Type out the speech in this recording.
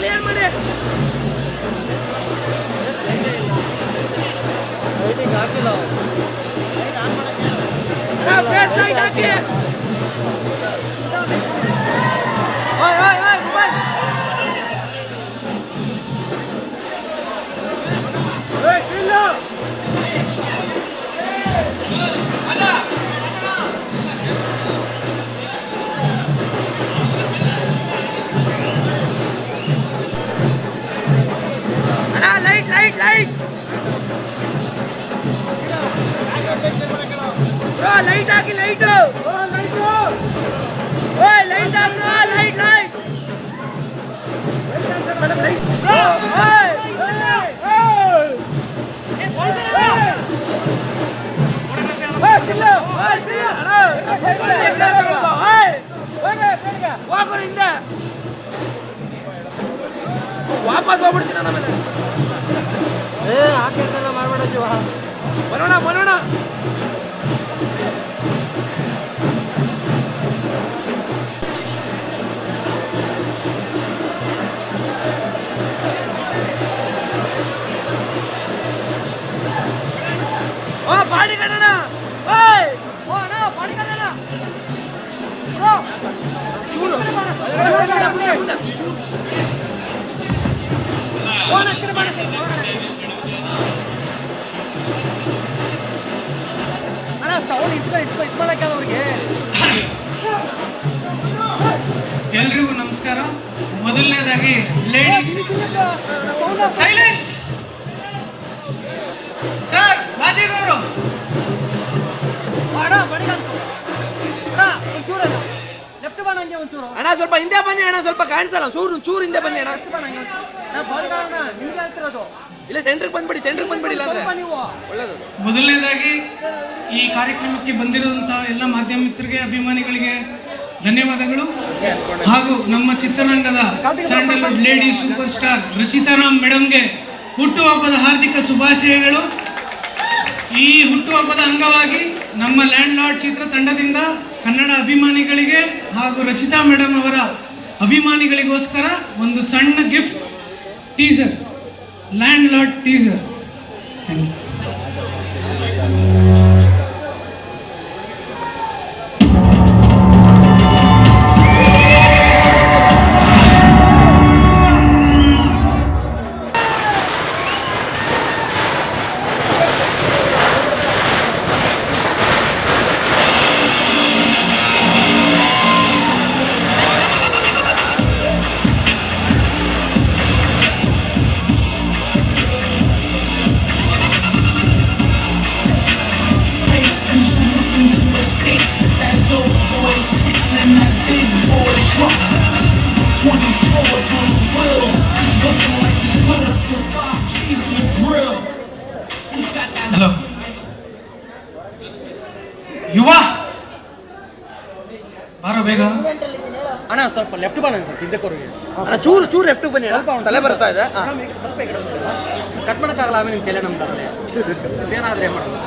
Clear ಮಾಡಿ. Lighting ಹಾಕಿಲ್ಲ. Face light ಹಾಕಿ. ಓಯ್ ಓಯ್ ಓಯ್ ಮೊಬೈಲ್. ಏಯ್ ಇಲ್ಲ. ಲೈಟ್ ಲೈಟ್ ಲೈಟ್ ಲೈಟ್ ಹಾಕಿ. ಲೈಟ್ ಓಯ್ ಲೈಟ್ ಹಾಕ್ರ. ಲೈಟ್ ಲೈಟ್ ವಾಪಸ್ ಹೋಗ್ಬಿಡ್ತೀನಿ ನಮ್ಮೇಲೆ. ಹಾಕಿರ್ತಾನ ಮಾಡ್ಬೇಡ ಜೀವ. ಬರೋಣ ಬರೋಣ. ಓ ಪಾಡಿ ಕಟ್ಟಣ. ಓಯ್ ಓ ಅಣ್ಣ ಪಾಡಿ ಕಟ್ಟಣ. ಬ್ರೋ ಚೂರು ಎಲ್ರಿಗೂ ನಮಸ್ಕಾರ. ಮೊದಲನೇದಾಗಿ ಸೈಲೆನ್ಸ್ ಸರ್ ಮಾಧ್ಯಮದವರು ಅಣ್ಣ ಸ್ವಲ್ಪ ಹಿಂದೆ ಬನ್ನಿ ಅಣ್ಣ. ಸ್ವಲ್ಪ ಕಾಣಿಸಲ್ಲ. ಚೂರು ಹಿಂದೆ ಬನ್ನಿ ಅಣ್ಣ. ಇಲ್ಲ ಸೆಂಟ್ರಿಗೆ ಬಂದ್ಬಿಡಿ. ಸೆಂಟ್ರಿಗೆ ಬಂದ್ಬಿಡಿ. ಇಲ್ಲ ಅಂದ್ರೆ ಒಳ್ಳೇದು. ಮೊದಲನೇದಾಗಿ ಈ ಕಾರ್ಯಕ್ರಮಕ್ಕೆ ಬಂದಿರುವಂತಹ ಎಲ್ಲ ಮಾಧ್ಯಮ ಮಿತ್ರರಿಗೆ, ಅಭಿಮಾನಿಗಳಿಗೆ ಧನ್ಯವಾದಗಳು. ಹಾಗೂ ನಮ್ಮ ಚಿತ್ರರಂಗದ Sandalwood lady super star Rachita Ram ಮೇಡಮ್ಗೆ ಹುಟ್ಟುಹಬ್ಬದ ಹಾರ್ದಿಕ ಶುಭಾಶಯಗಳು. ಈ ಹುಟ್ಟುಹಬ್ಬದ ಅಂಗವಾಗಿ ನಮ್ಮ ಲ್ಯಾಂಡ್ ಲಾರ್ಡ್ ಚಿತ್ರತಂಡದಿಂದ ಕನ್ನಡ ಅಭಿಮಾನಿಗಳಿಗೆ ಹಾಗೂ ರಚಿತಾ ಮೇಡಮ್ ಅವರ ಅಭಿಮಾನಿಗಳಿಗೋಸ್ಕರ ಒಂದು ಸಣ್ಣ gift teaser, land lord teaser. Hello ಯುವ, ಬಾರೋ ಬೇಗ. ಅಣ್ಣ ಸ್ವಲ್ಪ ಲೆಫ್ಟ್ ಬನ್ನಿ. ಸ್ವಲ್ಪ ಹಿಂದಕ್ಕೆ ಹೋಗಿ ಅಣ್ಣ. ಚೂರು ಲೆಫ್ಟ್ ಬನ್ನಿ. ತಲೆ ಬರ್ತಾ ಇದೆ. ಸ್ವಲ್ಪ ಕಟ್ ಮಾಡೋಕ್ಕಾಗಲ್ಲ. ಆಮೇಲೆ ನಿಮ್ಮ ತಲೆ ನಮ್ಮ ತಲೆ ಏನಾದ್ರೆ ಮಾಡೋದು.